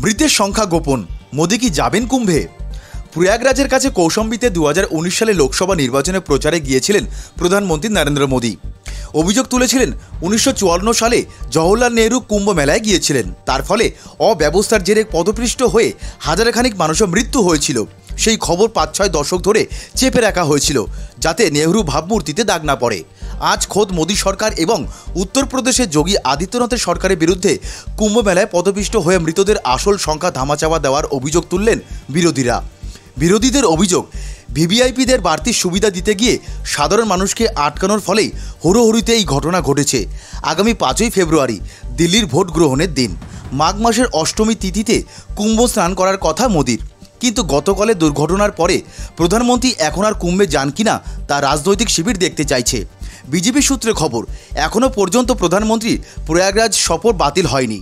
মৃতের সংখ্যা গোপন, মোদি কি যাবেন কুম্ভে? প্রয়াগরাজের কাছে কৌশম্বিতে 2019 সালে লোকসভা নির্বাচনে প্রচারে গিয়েছিলেন প্রধানমন্ত্রী নরেন্দ্র মোদি। অভিযোগ তুলেছিলেন 1954 সালে জওহরলাল নেহরু কুম্ভ মেলায় গিয়েছিলেন, তার ফলে অব্যবস্থার জেরে পদপৃষ্ট হয়ে হাজারখানিক মানুষের মৃত্যু হয়েছিল। সেই খবর 5-6 দশক ধরে চেপে রাখা হয়েছিল যাতে নেহরু ভাবমূর্তিতে দাগ না পড়ে। আজ খোদ মোদী সরকার এবং উত্তরপ্রদেশের যোগী আদিত্যনাথের সরকারের বিরুদ্ধে কুম্ভ মেলায় পদপিষ্ট হয়ে মৃতদের আসল সংখ্যা ধামাচাপা দেওয়ার অভিযোগ তুললেন বিরোধীদের অভিযোগ, ভিভিআইপিদের বাড়তি সুবিধা দিতে গিয়ে সাধারণ মানুষকে আটকানোর ফলেই হুড়োহুড়িতে এই ঘটনা ঘটেছে। আগামী 5ই ফেব্রুয়ারি দিল্লির ভোট গ্রহণের দিন। মাঘ মাসের অষ্টমী তিথিতে কুম্ভ স্নান করার কথা মোদির, কিন্তু গতকালের দুর্ঘটনার পরে প্রধানমন্ত্রী এখন আর কুম্ভে যান কিনা তা রাজনৈতিক শিবির দেখতে চাইছে। বিজেপি সূত্রে খবর, এখনও পর্যন্ত প্রধানমন্ত্রী প্রয়াগরাজ সফর বাতিল হয়নি।